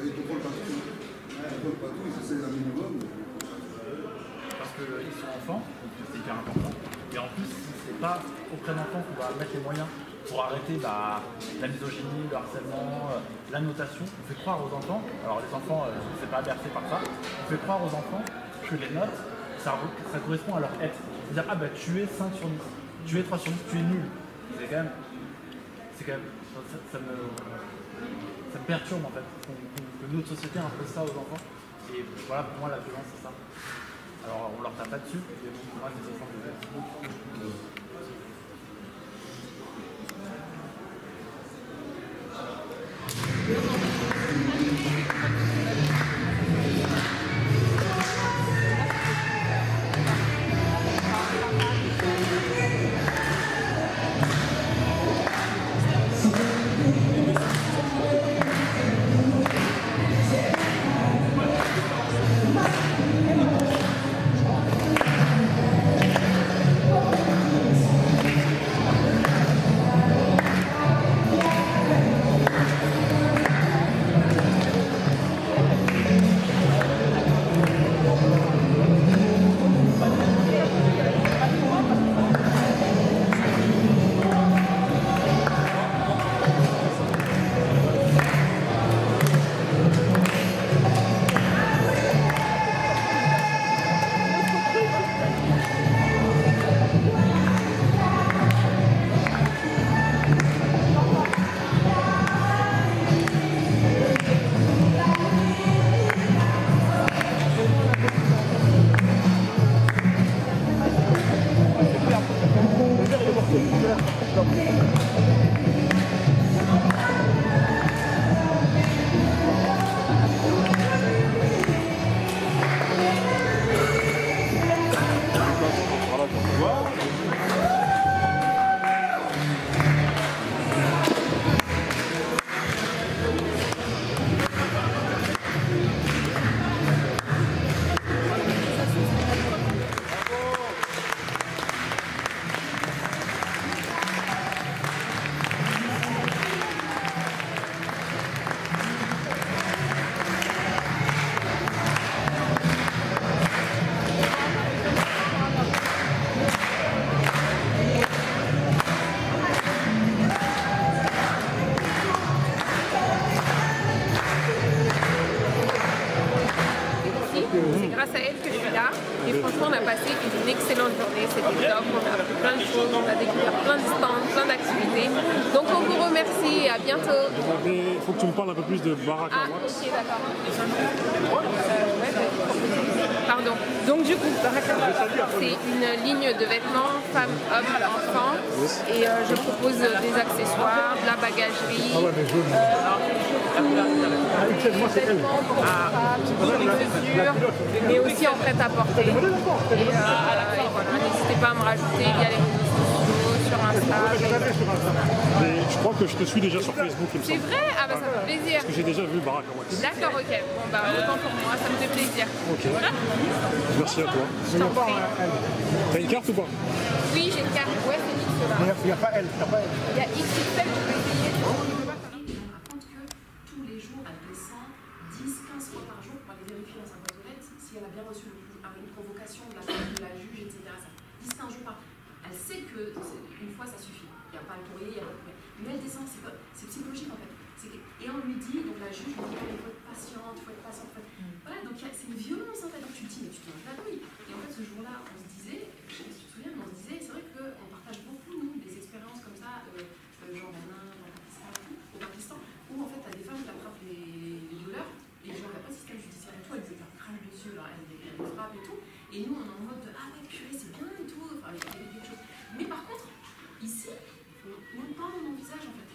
E: ils contrôlent pas tout. Ils contrôlent pas tout, ils essaient un minimum.
I: Parce qu'ils sont enfants, donc c'est hyper important. Et en plus, c'est pas auprès d'enfants qu'on va mettre les moyens pour arrêter la misogynie, le harcèlement, la notation. On fait croire aux enfants, alors les enfants, c'est pas bercé par ça, on fait croire aux enfants que les notes, ça correspond à leur être. C'est-à-dire, ah bah tu es 5 sur 10, tu es 3 sur 10, tu es nul. C'est quand même, ça me perturbe en fait, que notre société impose ça aux enfants. Et voilà, pour moi, la violence, c'est ça. Alors, on leur tape pas dessus, mais pour moi, c'est ça.
J: Il faut que tu me parles un peu plus de Baraka Wax.
Q: Ok, d'accord. Pardon. Donc du coup, Baraka Wax, c'est une ligne de vêtements femmes, hommes, enfants. Et je propose des accessoires, de la bagagerie. Mais aussi en prêt-à-porter. Et voilà, n'hésitez pas à me rajouter via les réseaux sociaux, sur Insta.
J: Mais je crois que je te suis déjà sur Facebook, il me semble.
Q: C'est vrai? Ah bah ça fait plaisir.
J: Parce que j'ai déjà vu Baraka Wax.
Q: D'accord, ok. Bon bah autant pour moi, ça me fait plaisir.
J: Ok. Merci à toi.
Q: Je t'en prie.
J: T'as une carte ou pas?
Q: Oui, j'ai une carte. Ouais, c'est X là.
G: Il n'y a pas elle.
Q: Il y a XXL, tu peux essayer.
R: Mais elle descend, c'est psychologique en fait. Et on lui dit, donc la juge lui dit, il faut être patiente, il faut être patiente. Voilà, donc c'est une violence en fait. Donc tu te dis, mais tu te la douille. Et en fait, ce jour-là, on se disait, je sais pas si tu te souviens, mais on se disait, c'est vrai qu'on partage beaucoup, nous, des expériences comme ça, genre en Inde, au Pakistan, où en fait, tu as des femmes qui attrapent les douleurs, et genre, il n'y a pas de système judiciaire et tout, elles étaient en crâne dessus, alors elles les frappent et tout. Et nous, on est en mode, ah ouais, purée, c'est bien et tout, enfin, il y a quelque chose. Mais par contre, ici, on parle de mon visage en fait.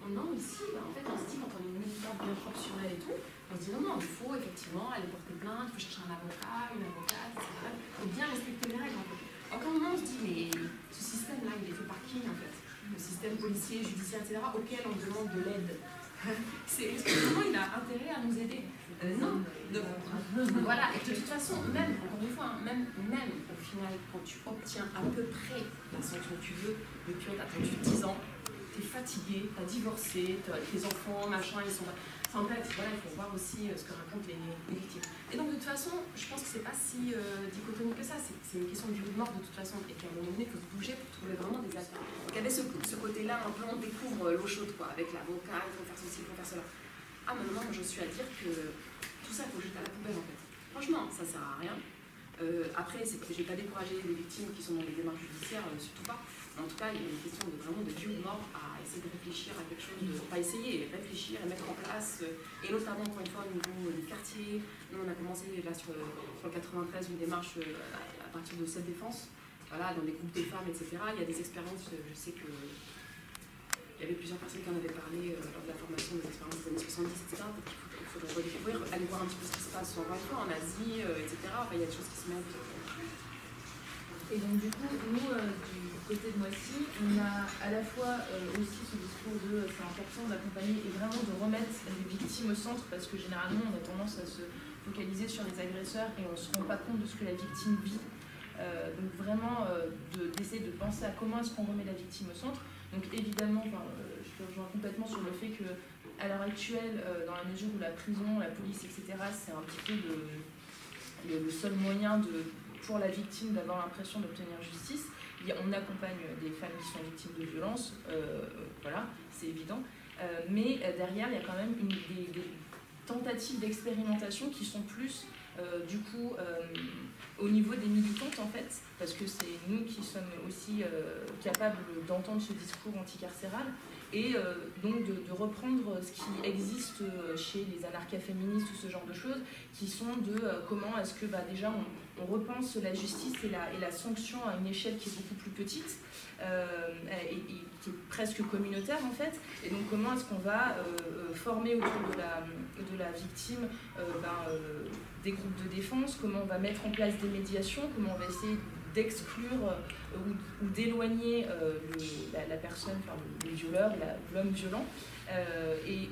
R: Non, ici, en fait, on se dit quand on est une militante bien professionnelle et tout, on se dit non, il faut effectivement aller porter plainte, il faut chercher un avocat, une avocate, etc. Il faut bien respecter les règles en fait. Donc à un moment, on se dit, mais ce système-là, il est fait par qui en fait? Le système policier, judiciaire, etc., auquel on demande de l'aide. Est-ce que vraiment il a intérêt à nous aider? Non. Voilà, et de toute façon, même, encore une fois, même au final, quand tu obtiens à peu près la sanction que tu veux, mais tu as attendu 10 ans, tu es fatigué, tu as divorcé, tes enfants, machin, ils sont... Enfin bref, voilà, il faut voir aussi ce que racontent les victimes. Et donc de toute façon, façon, je pense que c'est pas si dichotomique que ça. C'est une question de vie ou de mort de toute façon. Et qu'à un moment donné, il faut se bouger pour trouver vraiment des affaires. Donc il y avait ce côté-là, un peu on découvre l'eau chaude, quoi, avec l'avocat, il faut faire ceci, il faut faire cela. Ah, maintenant, je suis à dire que tout ça, il faut jeter à la poubelle, en fait. Franchement, ça sert à rien. Après, j'ai pas découragé les victimes qui sont dans les démarches judiciaires, surtout pas. Mais en tout cas, il y a une question vraiment de vie ou de mort à essayer de réfléchir à quelque chose, pas essayer, réfléchir et mettre en place, et notamment, encore une fois, au niveau des quartiers. Nous, on a commencé là sur le 93 une démarche à partir de cette défense, voilà, dans des groupes de femmes, etc. Il y a des expériences, je sais que il y avait plusieurs personnes qui en avaient parlé lors de la formation des expériences des années 70, etc. Il faudrait redécouvrir, aller voir un petit peu ce qui se passe encore une fois en Asie, etc. Enfin, il y a des choses qui se mettent.
S: Et donc du coup, nous, du côté de Moissy, on a à la fois aussi ce discours de c'est important d'accompagner et vraiment de remettre les victimes au centre, parce que généralement on a tendance à se focaliser sur les agresseurs et on ne se rend pas compte de ce que la victime vit. Donc vraiment d'essayer de penser à comment est-ce qu'on remet la victime au centre. Donc évidemment, je te rejoins complètement sur le fait que à l'heure actuelle, dans la mesure où la prison, la police, etc., c'est un petit peu le seul moyen pour la victime d'avoir l'impression d'obtenir justice. On accompagne des femmes qui sont victimes de violences, voilà, c'est évident. Mais derrière, il y a quand même des tentatives d'expérimentation qui sont plus, du coup, au niveau des militantes, en fait, parce que c'est nous qui sommes aussi capables d'entendre ce discours anticarcéral, et donc de reprendre ce qui existe chez les anarchas féministes ou ce genre de choses, qui sont de comment est-ce que déjà on repense la justice et la sanction à une échelle qui est beaucoup plus petite, et qui est presque communautaire en fait, et donc comment est-ce qu'on va former autour de la victime des groupes de défense, comment on va mettre en place des médiations, comment on va essayer d'exclure ou d'éloigner la personne, enfin, le violeur, l'homme violent. Et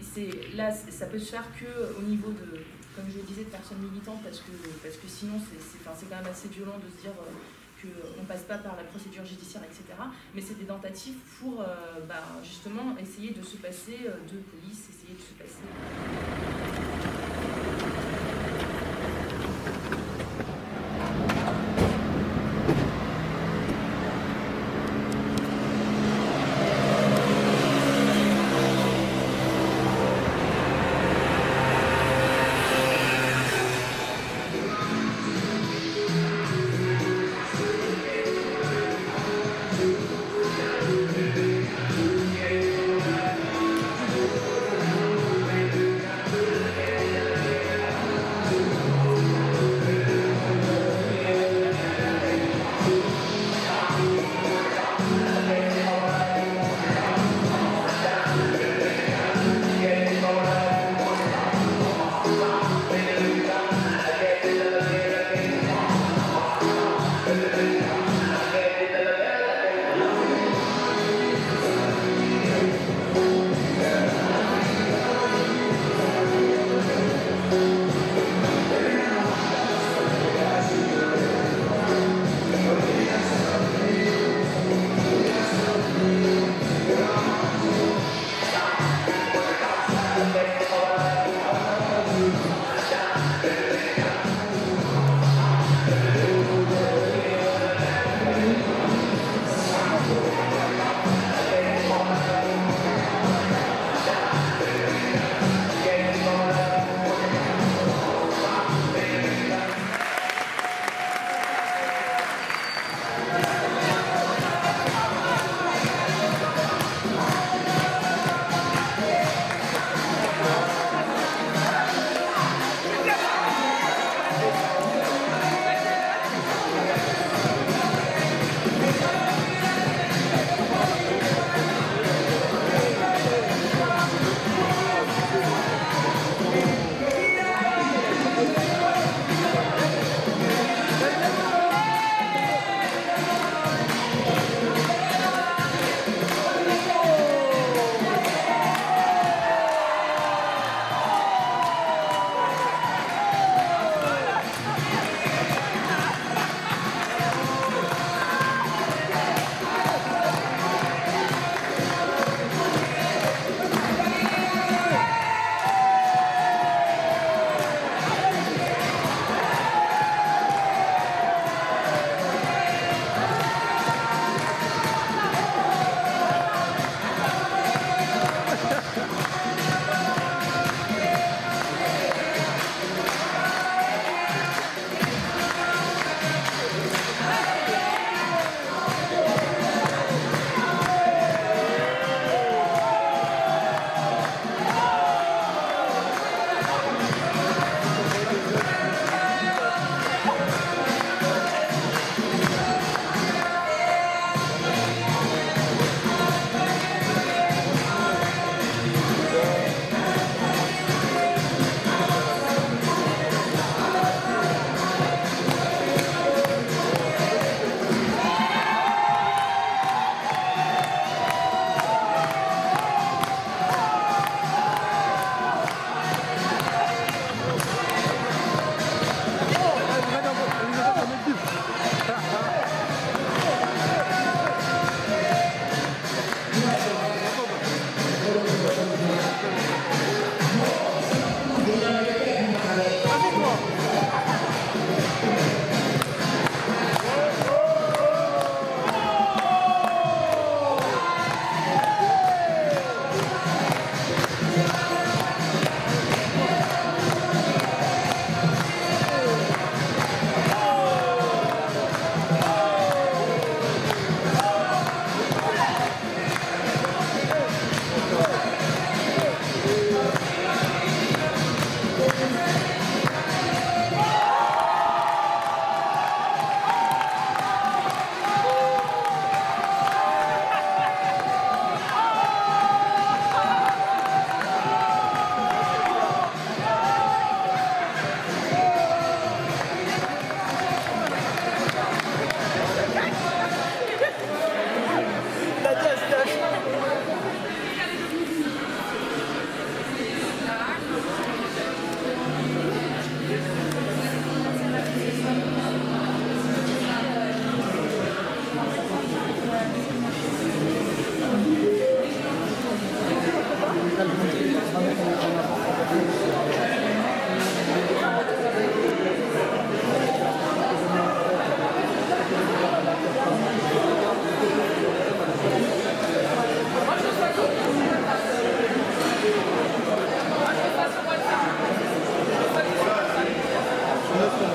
S: là, ça peut se faire qu'au niveau de, comme je le disais, de personnes militantes, parce que sinon c'est quand même assez violent de se dire qu'on ne passe pas par la procédure judiciaire, etc. Mais c'est des tentatives pour justement essayer de se passer de police, essayer de se passer...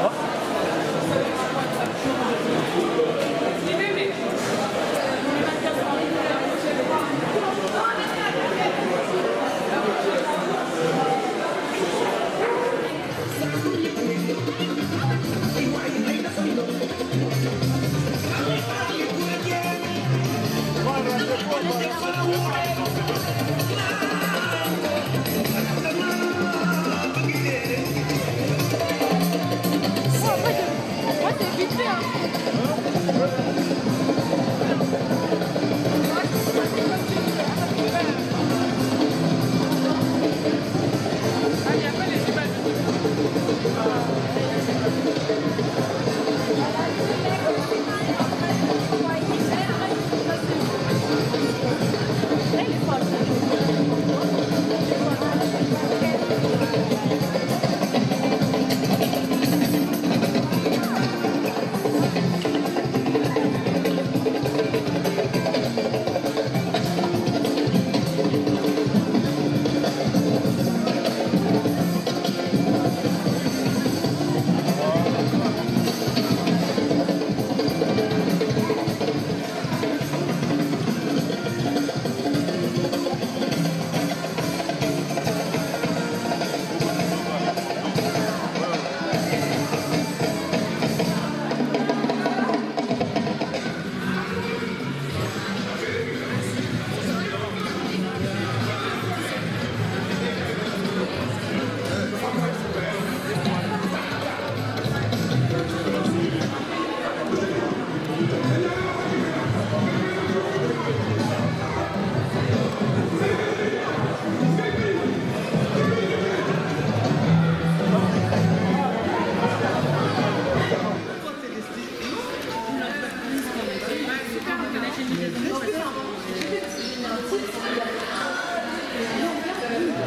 I: va?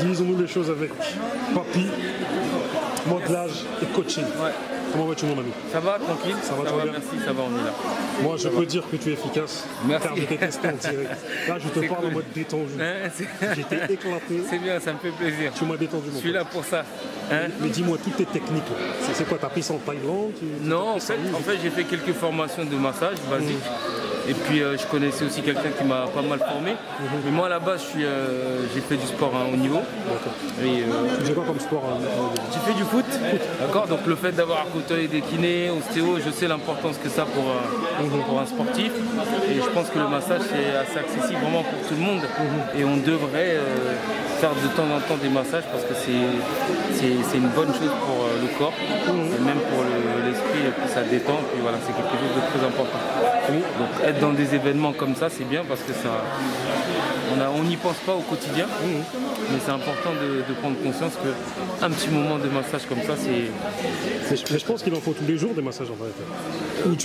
J: Disons-nous les choses avec papy, modelage et coaching.
K: Ouais.
J: Comment vas-tu mon ami?
K: Ça va, tranquille.
J: Ça va bien.
K: Merci, ça va, on est là.
J: Moi je peux dire que tu es efficace.
K: Merci.
J: Car je t'ai testé en direct. Là je te parle en mode détendu. J'étais éclaté.
K: C'est bien, ça me fait plaisir.
J: Tu m'as détendu mon
K: Je suis là pour ça.
J: Mais dis-moi toutes tes techniques. C'est quoi, t'as pris ça en Thaïlande?
K: Non, en fait j'ai fait quelques formations de massage basique. Et puis je connaissais aussi quelqu'un qui m'a pas mal formé. Mais moi à la base j'ai fait du sport à haut niveau.
J: Tu fais quoi comme sport?
K: J'ai fait du foot. D'accord. Donc le fait d'avoir à côtoyer des kinés, ostéo, je sais l'importance que ça pour un sportif. Et je pense que le massage c'est assez accessible vraiment pour tout le monde. Et on devrait faire de temps en temps des massages parce que c'est une bonne chose pour le corps et même pour l'esprit. Et puis ça détend. Et puis voilà, c'est quelque chose de très important. Donc être dans des événements comme ça, c'est bien parce que ça, on n'y pense pas au quotidien, mais c'est important de prendre conscience qu'un petit moment de massage comme ça,
J: Mais je pense qu'il en faut tous les jours des massages en fait. Ou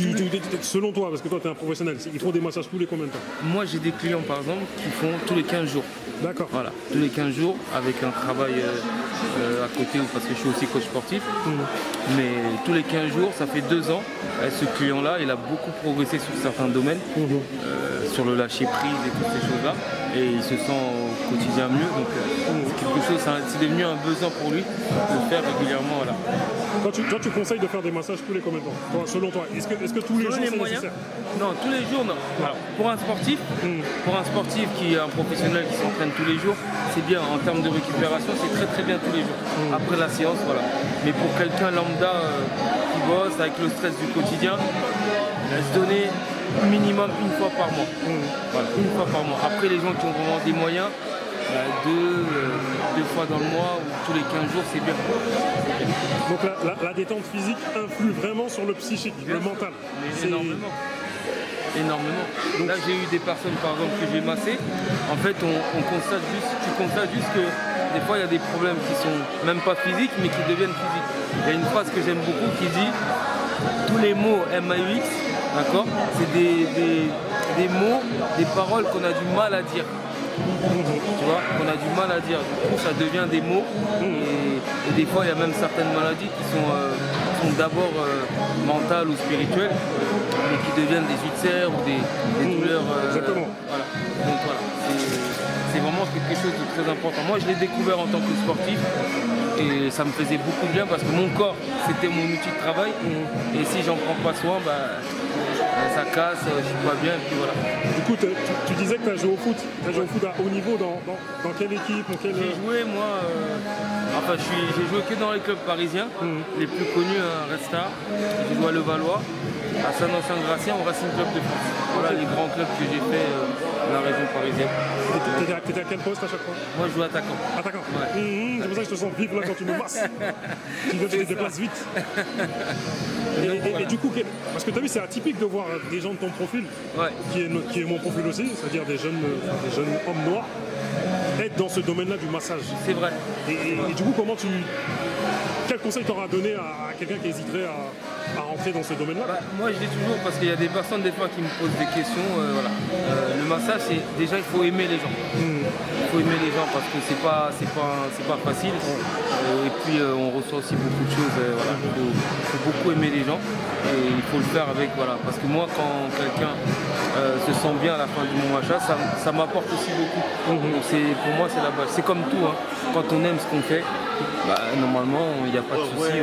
J: selon toi, parce que toi tu es un professionnel, ils font des massages tous les combien de temps?
K: Moi j'ai des clients par exemple qui font tous les 15 jours.
J: D'accord.
K: Voilà, tous les 15 jours avec un travail à côté parce que je suis aussi coach sportif. Mais tous les 15 jours, ça fait 2 ans. Ce client-là, il a beaucoup progressé sur certains domaines, sur le lâcher prise et toutes ces choses-là. Et il se sent au quotidien mieux. Donc c'est quelque chose, c'est devenu un besoin pour lui de le faire régulièrement. Voilà.
J: Toi, tu conseilles de faire des massages tous les combien de temps? Selon toi, est-ce que tous les jours c'est nécessaire?
K: Non, tous les jours non. Alors, pour un sportif qui est un professionnel qui s'entraîne tous les jours, c'est bien en termes de récupération, c'est très très bien tous les jours. Après la séance, voilà. Mais pour quelqu'un lambda qui bosse avec le stress du quotidien, se donner minimum une fois par mois. Voilà, une fois par mois. Après les gens qui ont vraiment des moyens, deux fois dans le mois ou tous les 15 jours, c'est bien.
J: Donc la détente physique influe vraiment sur le psychique, le mental.
K: Mais énormément. Donc, là j'ai eu des personnes par exemple que j'ai massées. En fait tu constates juste que des fois il y a des problèmes qui sont même pas physiques mais qui deviennent physiques. Il y a une phrase que j'aime beaucoup qui dit tous les mots MAUX, d'accord, c'est des mots, des paroles qu'on a du mal à dire. Tu vois, qu'on a du mal à dire. Du coup, ça devient des mots. Et des fois, il y a même certaines maladies qui sont d'abord mentales ou spirituelles, mais qui deviennent des ulcères ou des douleurs.
J: Exactement.
K: Voilà. Donc voilà, c'est
T: c'est vraiment quelque chose de très important. Moi, je l'ai découvert en tant que sportif et ça me faisait beaucoup de bien parce que mon corps, c'était mon outil de travail. Et si j'en prends pas soin, ça casse, je suis pas bien et puis voilà.
J: Du coup, tu disais que tu as joué au foot. Tu as joué au foot à haut niveau dans quelle équipe?
T: J'ai joué, moi, j'ai joué que dans les clubs parisiens, les plus connus, Red Star. J'ai joué à Levallois, à Saint-Gratien, au Racing Club de France. Voilà les grands clubs que j'ai fait dans la région parisienne.
J: T'étais à quel poste à chaque fois?
T: Moi, je jouais attaquant.
J: Attaquant. C'est pour ça que je te sens vif là quand tu nous masses. Tu te déplaces vite. Et du coup, parce que tu as vu, c'est atypique de voir des gens de ton profil, qui est mon profil aussi, c'est-à-dire des jeunes hommes noirs, être dans ce domaine-là du massage.
T: C'est vrai.
J: Et du coup, quel conseil t'auras donné à quelqu'un qui hésiterait à rentrer dans ce domaine-là?
T: Moi, je dis toujours, parce qu'il y a des personnes des fois qui me posent des questions. Le massage, déjà, il faut aimer les gens. Il faut aimer les gens parce que c'est pas facile. Et puis, on reçoit aussi beaucoup de choses. Il faut beaucoup aimer les gens et il faut le faire avec. Parce que moi, quand quelqu'un se sent bien à la fin du mon massage, ça m'apporte aussi beaucoup. Donc, pour moi, c'est la base. C'est comme tout. Quand on aime ce qu'on fait, normalement, il n'y a pas de souci.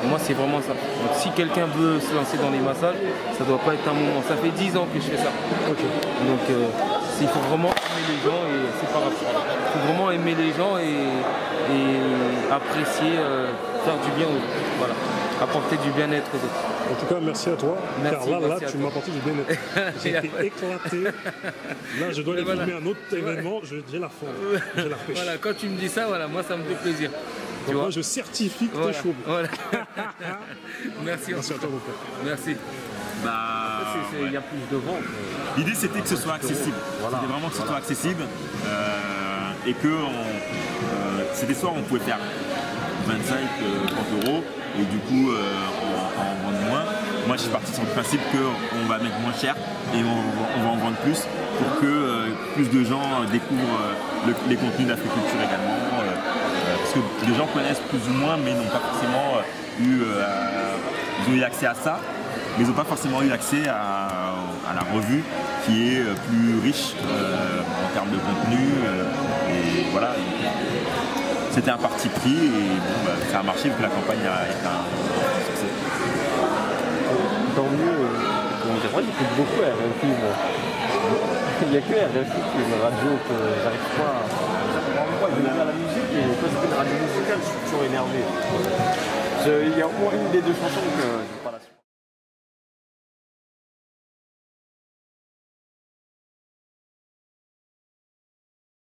T: Moi, c'est vraiment ça. Donc, si quelqu'un veut se lancer dans les massages, ça ne doit pas être un moment. Ça fait 10 ans que je fais ça. Donc, il faut vraiment aimer les gens et c'est pas grave. Il faut vraiment aimer les gens et apprécier, faire du bien aux autres. Voilà. Apporter du bien-être aux autres.
J: En tout cas, merci à toi.
T: Merci,
J: car là, tu m'as apporté du bien-être. J'ai été éclaté. Là, je dois aller filmer un autre événement. J'ai la faim. J'ai la pêche.
T: Voilà, quand tu me dis ça, moi, ça me fait plaisir.
J: Donc moi, je certifie que t'es chaud.
T: Voilà. Merci
J: à toi, mon père.
T: Merci.
B: Il y a plus de ventes. L'idée, c'était que ce soit accessible. C'était vraiment que ce soit accessible et que c'est des soirs où on pouvait faire 25-30 euros et du coup en vendre moins. Moi je suis parti sur le principe qu'on va mettre moins cher et on va en vendre plus pour que plus de gens découvrent les contenus d'Africulture également. Parce que les gens connaissent plus ou moins mais n'ont pas forcément ils ont eu accès à ça, mais ils n'ont pas forcément eu accès à la revue qui est plus riche en termes de contenu. Et voilà. C'était un parti pris et ça a marché vu que la campagne a été un succès.
U: Tant mieux. Moi j'écoute beaucoup RFI. Il n'y a que RFI qui est une radio que j'arrive pas à... Moi je vais faire la musique et quand c'est une radio musicale je suis toujours énervé. Il y a au moins une des deux chansons que...